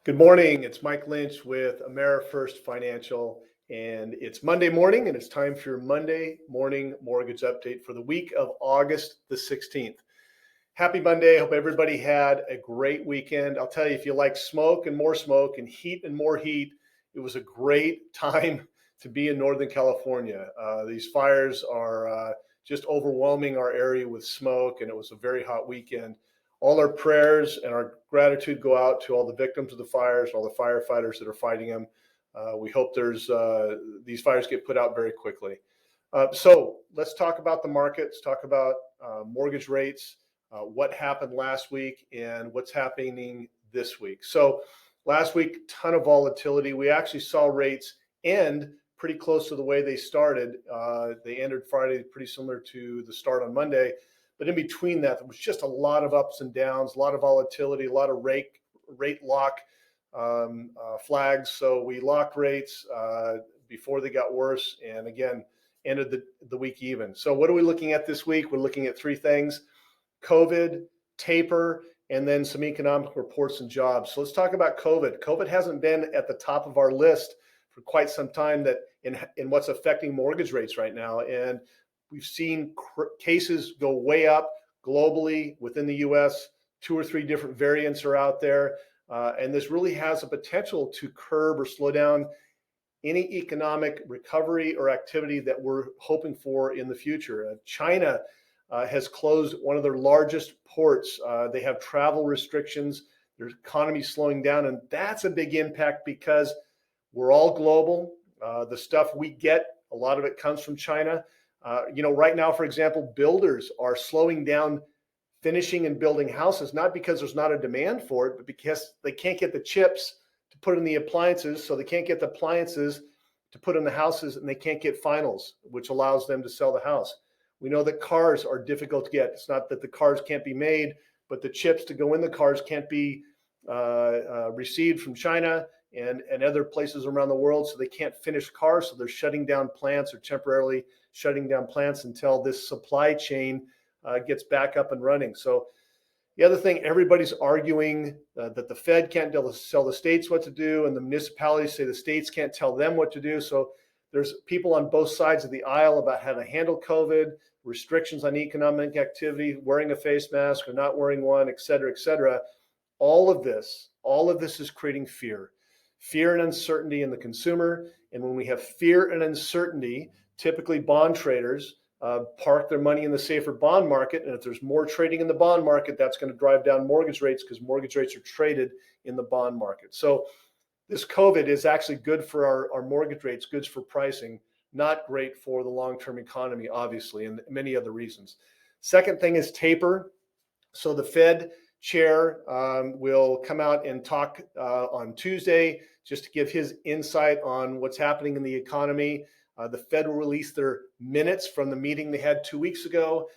Good morning. It's Mike Lynch with AmeriFirst Financial, and it's Monday morning, and it's time for your Monday morning mortgage update for the week of August the 16th. Happy Monday. Hope everybody had a great weekend. I'll tell you, if you like smoke and heat and more heat, it was a great time to be in Northern California. These fires are just overwhelming our area with smoke, and it was a very hot weekend. All our prayers and our gratitude go out to all the victims of the fires, all the firefighters that are fighting them. We hope these fires get put out very quickly. So let's talk about the markets, talk about mortgage rates, what happened last week and what's happening this week. So last week, ton of volatility. We actually saw rates end pretty close to the way they started. They ended Friday pretty similar to the start on Monday. But in between that, there was just a lot of ups and downs, a lot of volatility, a lot of rate lock flags. So we locked rates before they got worse, and again, ended the week even. So what are we looking at this week? We're looking at three things: COVID, taper, and then some economic reports and jobs. So let's talk about COVID. COVID hasn't been at the top of our list for quite some time that in what's affecting mortgage rates right now. And we've seen cases go way up globally within the U.S. 2 or 3 different variants are out there. And this really has a potential to curb or slow down any economic recovery or activity that we're hoping for in the future. China has closed one of their largest ports. They have travel restrictions. Their economy is slowing down. And that's a big impact because we're all global. The stuff we get, a lot of it comes from China. Right now, for example, builders are slowing down finishing and building houses, not because there's not a demand for it, but because they can't get the chips to put in the appliances. So they can't get the appliances to put in the houses, and they can't get finals, which allows them to sell the house. We know that cars are difficult to get. It's not that the cars can't be made, but the chips to go in the cars can't be received from China and other places around the world, so they can't finish cars. So they're shutting down plants or temporarily shutting down plants until this supply chain gets back up and running. So the other thing, everybody's arguing that the Fed can't tell the states what to do, and the municipalities say the states can't tell them what to do. So there's people on both sides of the aisle about how to handle COVID, restrictions on economic activity, wearing a face mask or not wearing one, et cetera, et cetera. All of this is creating fear and uncertainty in the consumer. And when we have fear and uncertainty, typically bond traders park their money in the safer bond market. And if there's more trading in the bond market, that's going to drive down mortgage rates because mortgage rates are traded in the bond market. So this COVID is actually good for our mortgage rates, good for pricing, not great for the long-term economy, obviously, and many other reasons. Second thing is taper. So the Fed chair will come out and talk on Tuesday just to give his insight on what's happening in the economy. The Fed will release their minutes from the meeting they had 2 weeks ago.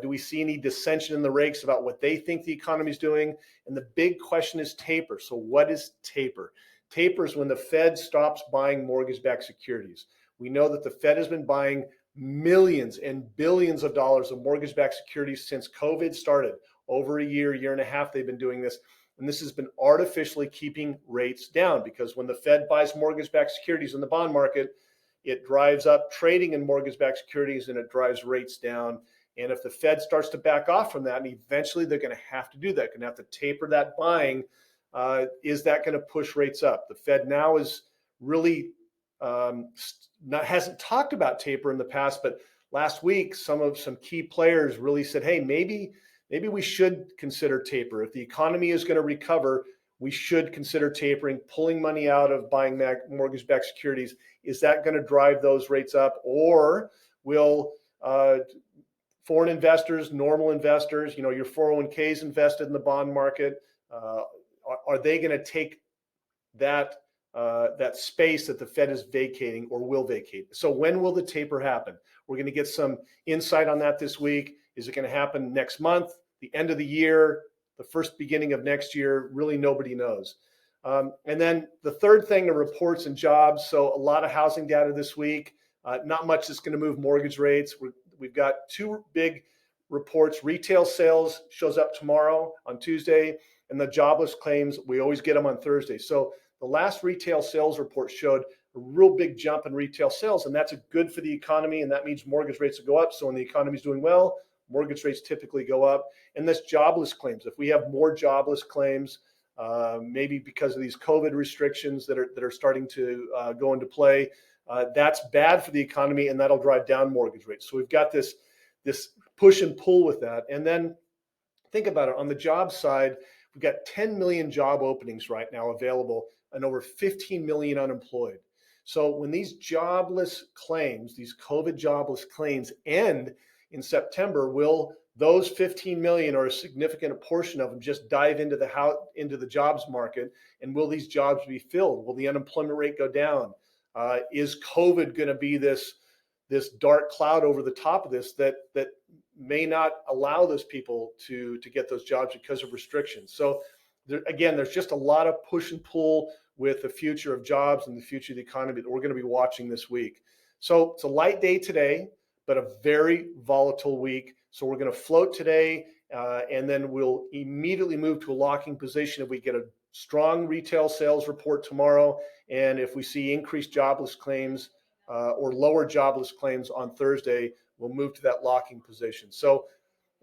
Do we see any dissension in the ranks about what they think the economy is doing? And the big question is taper. So what is taper? Taper is when the Fed stops buying mortgage-backed securities. We know that the Fed has been buying millions and billions of dollars of mortgage-backed securities since COVID started. Over a year and a half, they've been doing this. And this has been artificially keeping rates down because when the Fed buys mortgage-backed securities in the bond market, it drives up trading in mortgage-backed securities and it drives rates down. And if the Fed starts to back off from that, and eventually they're going to have to do that, going to have to taper that buying, is that going to push rates up? The Fed now is really hasn't talked about taper in the past, but last week some key players really said, hey, maybe we should consider taper. If the economy is going to recover, we should consider tapering, pulling money out of buying mortgage-backed securities. Is that going to drive those rates up? Or will foreign investors, normal investors, your 401ks invested in the bond market, are they going to take that space that the Fed is vacating or will vacate? So when will the taper happen? We're going to get some insight on that this week. Is it going to happen next month, the end of the year, the first beginning of next year? Really, nobody knows. And then the third thing are reports and jobs. So a lot of housing data this week. Not much that's going to move mortgage rates. We've got 2 big reports. Retail sales shows up tomorrow on Tuesday, And the jobless claims, we always get them on Thursday. So the last retail sales report showed a real big jump in retail sales, and that's good for the economy, and that means mortgage rates will go up. So when the economy is doing well, mortgage rates typically go up. And this jobless claims, if we have more jobless claims, maybe because of these COVID restrictions that are starting to go into play, that's bad for the economy, and that'll drive down mortgage rates. So we've got this push and pull with that. And then think about it, on the job side, we've got 10 million job openings right now available and over 15 million unemployed. So when these jobless claims, these COVID jobless claims end in September, will those 15 million, or a significant portion of them, just dive into the jobs market? And will these jobs be filled? Will the unemployment rate go down? Is COVID going to be this dark cloud over the top of this that may not allow those people to get those jobs because of restrictions? So there's just a lot of push and pull with the future of jobs and the future of the economy that we're going to be watching this week. So it's a light day today, but a very volatile week. So we're going to float today, and then we'll immediately move to a locking position if we get a strong retail sales report tomorrow, and if we see increased jobless claims or lower jobless claims on Thursday, we'll move to that locking position. So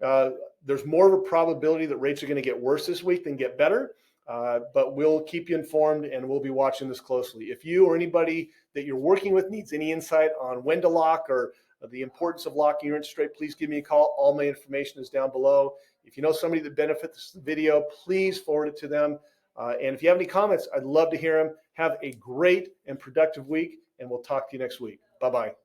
there's more of a probability that rates are going to get worse this week than get better, but we'll keep you informed, and we'll be watching this closely. If you or anybody that you're working with needs any insight on when to lock or the importance of locking your interest rate, please give me a call. All my information is down below. If you know somebody that benefits the video, please forward it to them. And if you have any comments, I'd love to hear them. Have a great and productive week, and we'll talk to you next week. Bye-bye.